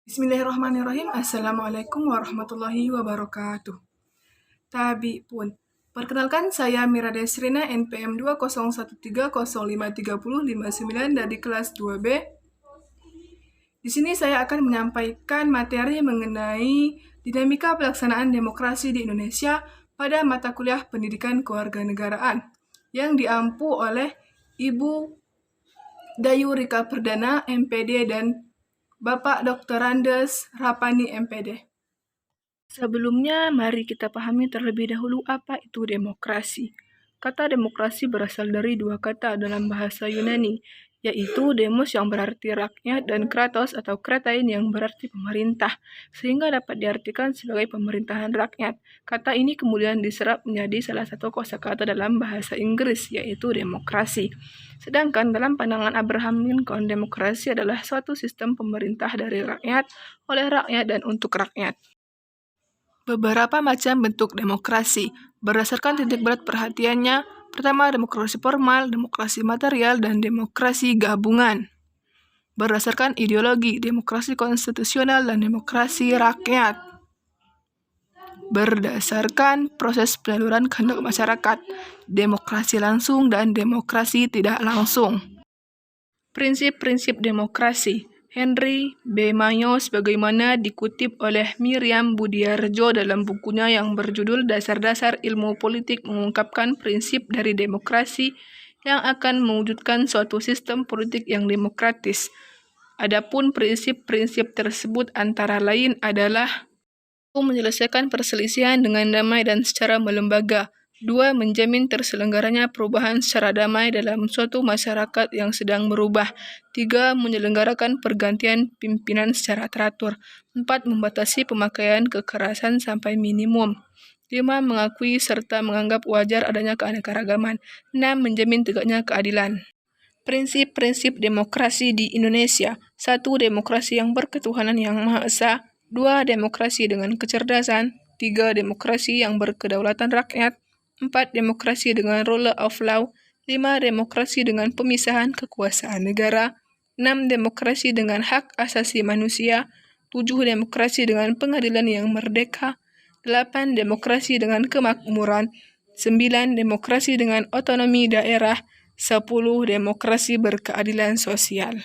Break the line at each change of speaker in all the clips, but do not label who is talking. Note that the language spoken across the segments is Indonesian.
Bismillahirrahmanirrahim. Assalamualaikum warahmatullahi wabarakatuh. Tabi pun. Perkenalkan, saya Mira Desrina, NPM 20130530059 dari kelas 2B. Di sini saya akan menyampaikan materi mengenai dinamika pelaksanaan demokrasi di Indonesia pada mata kuliah Pendidikan Kewarganegaraan yang diampu oleh Ibu Dayu Rika Perdana, MPD, dan Bapak Dr. Andes Rapani, MPD. Sebelumnya, mari kita pahami terlebih dahulu apa itu demokrasi. Kata demokrasi berasal dari dua kata dalam bahasa Yunani, yaitu demos yang berarti rakyat dan kratos atau kratein yang berarti pemerintah, sehingga dapat diartikan sebagai pemerintahan rakyat. Kata ini kemudian diserap menjadi salah satu kosakata dalam bahasa Inggris, yaitu demokrasi. Sedangkan dalam pandangan Abraham Lincoln, demokrasi adalah suatu sistem pemerintah dari rakyat, oleh rakyat, dan untuk rakyat. Beberapa macam bentuk demokrasi berdasarkan titik berat perhatiannya. Pertama, demokrasi formal, demokrasi material, dan demokrasi gabungan. Berdasarkan ideologi, demokrasi konstitusional dan demokrasi rakyat. Berdasarkan proses penyaluran kehendak masyarakat, demokrasi langsung dan demokrasi tidak langsung. Prinsip-prinsip demokrasi. Henry B. Mayo sebagaimana dikutip oleh Miriam Budiarjo dalam bukunya yang berjudul Dasar-Dasar Ilmu Politik mengungkapkan prinsip dari demokrasi yang akan mewujudkan suatu sistem politik yang demokratis. Adapun prinsip-prinsip tersebut antara lain adalah: 1. Menyelesaikan perselisihan dengan damai dan secara melembaga. 2. Menjamin terselenggaranya perubahan secara damai dalam suatu masyarakat yang sedang berubah. 3. Menyelenggarakan pergantian pimpinan secara teratur. 4. Membatasi pemakaian kekerasan sampai minimum. 5. Mengakui serta menganggap wajar adanya keanekaragaman. 6. Menjamin tegaknya keadilan. Prinsip-prinsip demokrasi di Indonesia. 1. Demokrasi yang berketuhanan yang Maha Esa. 2. Demokrasi dengan kecerdasan. 3. Demokrasi yang berkedaulatan rakyat. 4. Demokrasi dengan rule of law. 5. Demokrasi dengan pemisahan kekuasaan negara. 6. Demokrasi dengan hak asasi manusia. 7. Demokrasi dengan pengadilan yang merdeka. 8. Demokrasi dengan kemakmuran. 9. Demokrasi dengan otonomi daerah. 10. Demokrasi berkeadilan sosial.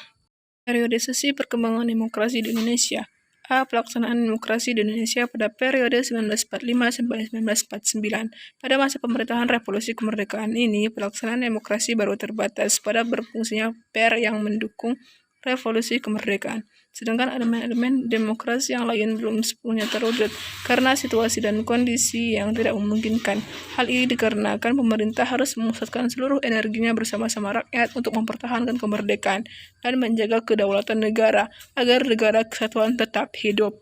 Periode sesi perkembangan demokrasi di Indonesia. A. Pelaksanaan demokrasi di Indonesia pada periode 1945 sampai 1949. Pada masa pemerintahan Revolusi Kemerdekaan ini, pelaksanaan demokrasi baru terbatas pada berfungsinya PER yang mendukung Revolusi Kemerdekaan. Sedangkan elemen-elemen demokrasi yang lain belum sepenuhnya terwujud karena situasi dan kondisi yang tidak memungkinkan. Hal ini dikarenakan pemerintah harus memusatkan seluruh energinya bersama-sama rakyat untuk mempertahankan kemerdekaan dan menjaga kedaulatan negara agar negara kesatuan tetap hidup.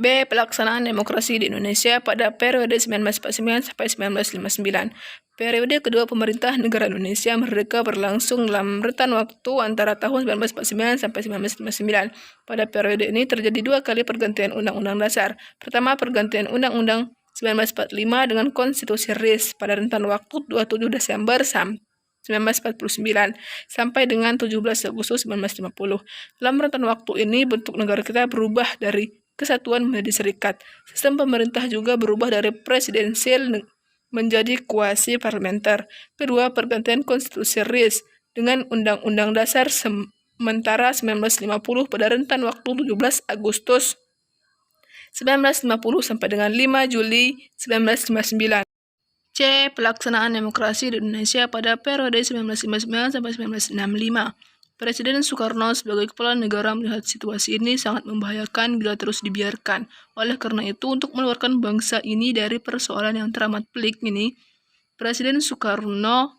B. Pelaksanaan demokrasi di Indonesia pada periode 1949 sampai 1959. Periode kedua pemerintah negara Indonesia merdeka berlangsung dalam rentan waktu antara tahun 1949 sampai 1959. Pada periode ini terjadi dua kali pergantian Undang-Undang Dasar. Pertama, pergantian Undang-Undang 1945 dengan Konstitusi RIS pada rentan waktu 27 Desember 1949 sampai dengan 17 Agustus 1950. Dalam rentan waktu ini, bentuk negara kita berubah dari kesatuan menjadi serikat. Sistem pemerintah juga berubah dari presidensial menjadi kuasi parlementer. Kedua, pergantian konstitusi RIS dengan Undang-Undang Dasar sementara 1950 pada rentan waktu 17 Agustus 1950 sampai dengan 5 Juli 1959. C. Pelaksanaan demokrasi di Indonesia pada periode 1959 sampai 1965. Presiden Soekarno sebagai kepala negara melihat situasi ini sangat membahayakan bila terus dibiarkan. Oleh karena itu, untuk mengeluarkan bangsa ini dari persoalan yang teramat pelik ini, Presiden Soekarno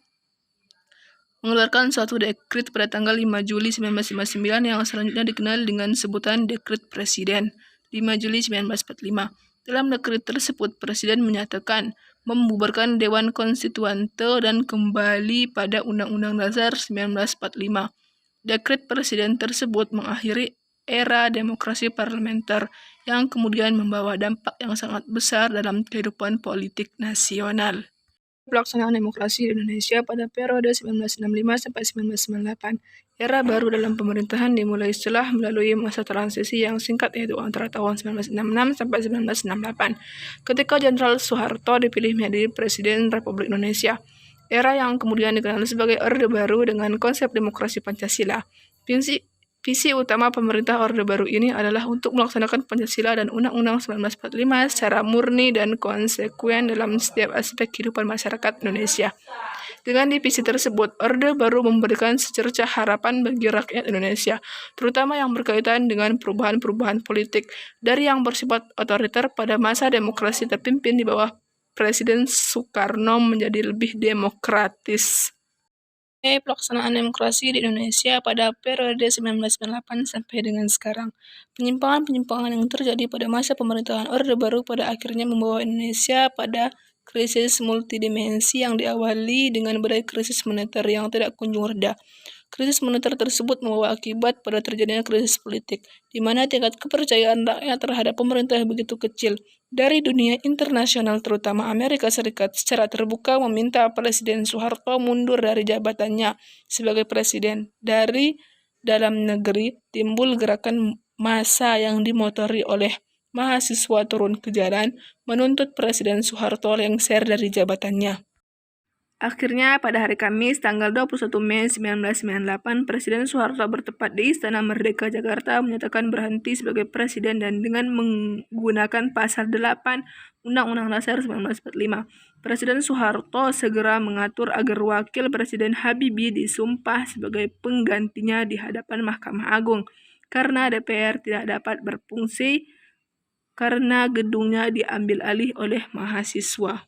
mengeluarkan suatu dekret pada tanggal 5 Juli 1959 yang selanjutnya dikenal dengan sebutan Dekret Presiden 5 Juli 1945. Dalam dekret tersebut, Presiden menyatakan membubarkan Dewan Konstituante dan kembali pada Undang-Undang Dasar 1945. Dekret Presiden tersebut mengakhiri era demokrasi parlementer yang kemudian membawa dampak yang sangat besar dalam kehidupan politik nasional. Pelaksanaan demokrasi di Indonesia pada periode 1965 sampai 1998. Era baru dalam pemerintahan dimulai setelah melalui masa transisi yang singkat yaitu antara tahun 1966 sampai 1968. Ketika Jenderal Soeharto dipilih menjadi Presiden Republik Indonesia. Era yang kemudian dikenal sebagai Orde Baru dengan konsep demokrasi Pancasila. Visi utama pemerintah Orde Baru ini adalah untuk melaksanakan Pancasila dan Undang-Undang 1945 secara murni dan konsekuen dalam setiap aspek kehidupan masyarakat Indonesia. Dengan divisi tersebut, Orde Baru memberikan secercah harapan bagi rakyat Indonesia, terutama yang berkaitan dengan perubahan-perubahan politik dari yang bersifat otoriter pada masa demokrasi terpimpin di bawah Presiden Soekarno menjadi lebih demokratis. Pelaksanaan demokrasi di Indonesia pada periode 1998 sampai dengan sekarang. Penyimpangan-penyimpangan yang terjadi pada masa pemerintahan Orde Baru pada akhirnya membawa Indonesia pada krisis multidimensi yang diawali dengan badai krisis moneter yang tidak kunjung reda. Krisis moneter tersebut membawa akibat pada terjadinya krisis politik, di mana tingkat kepercayaan rakyat terhadap pemerintah begitu kecil. Dari dunia internasional terutama Amerika Serikat secara terbuka meminta Presiden Soeharto mundur dari jabatannya sebagai presiden. Dari dalam negeri timbul gerakan massa yang dimotori oleh mahasiswa turun ke jalan menuntut Presiden Soeharto lengser dari jabatannya. Akhirnya pada hari Kamis tanggal 21 Mei 1998, Presiden Soeharto bertempat di Istana Merdeka Jakarta menyatakan berhenti sebagai presiden dan dengan menggunakan pasal 8 Undang-Undang Dasar 1945. Presiden Soeharto segera mengatur agar Wakil Presiden Habibie disumpah sebagai penggantinya di hadapan Mahkamah Agung karena DPR tidak dapat berfungsi karena gedungnya diambil alih oleh mahasiswa.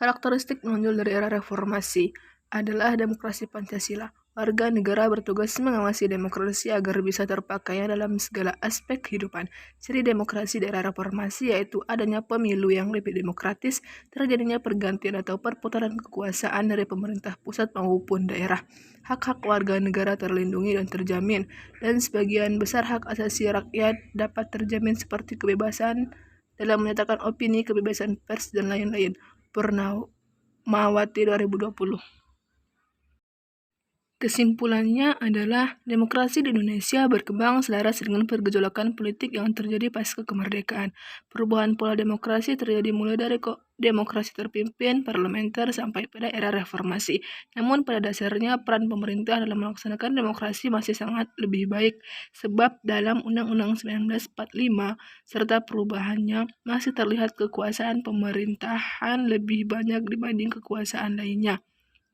Karakteristik menonjol dari era reformasi adalah demokrasi Pancasila. Warga negara bertugas mengawasi demokrasi agar bisa terpakai dalam segala aspek kehidupan. Ciri demokrasi di era reformasi yaitu adanya pemilu yang lebih demokratis, terjadinya pergantian atau perputaran kekuasaan dari pemerintah pusat maupun daerah. Hak-hak warga negara terlindungi dan terjamin, dan sebagian besar hak asasi rakyat dapat terjamin seperti kebebasan dalam menyatakan opini, kebebasan pers, dan lain-lain. Purnamawati 2020. Kesimpulannya adalah demokrasi di Indonesia berkembang selaras dengan pergejolakan politik yang terjadi pasca kemerdekaan. Perubahan pola demokrasi terjadi mulai dari demokrasi terpimpin, parlementer, sampai pada era reformasi. Namun pada dasarnya peran pemerintah dalam melaksanakan demokrasi masih sangat lebih baik, sebab dalam Undang-Undang 1945 serta perubahannya masih terlihat kekuasaan pemerintahan lebih banyak dibanding kekuasaan lainnya.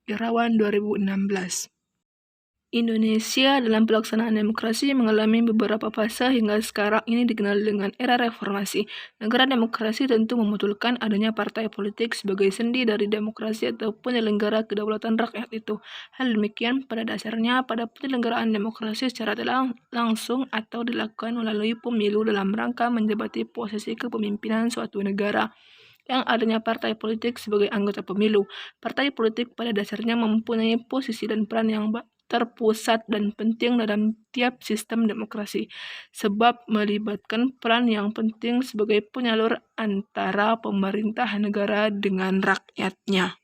Irawan 2016. Indonesia dalam pelaksanaan demokrasi mengalami beberapa fase hingga sekarang ini dikenal dengan era reformasi. Negara demokrasi tentu membutuhkan adanya partai politik sebagai sendi dari demokrasi atau penyelenggara kedaulatan rakyat itu. Hal demikian pada dasarnya pada penyelenggaraan demokrasi secara langsung atau dilakukan melalui pemilu dalam rangka menjabati posisi kepemimpinan suatu negara. Yang adanya partai politik sebagai anggota pemilu. Partai politik pada dasarnya mempunyai posisi dan peran yang terpusat dan penting dalam tiap sistem demokrasi, sebab melibatkan peran yang penting sebagai penyalur antara pemerintah negara dengan rakyatnya.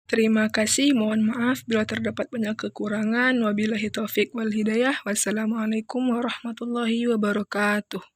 Terima kasih, mohon maaf bila terdapat banyak kekurangan. Wabillahi taufik wal hidayah. Wassalamualaikum warahmatullahi wabarakatuh.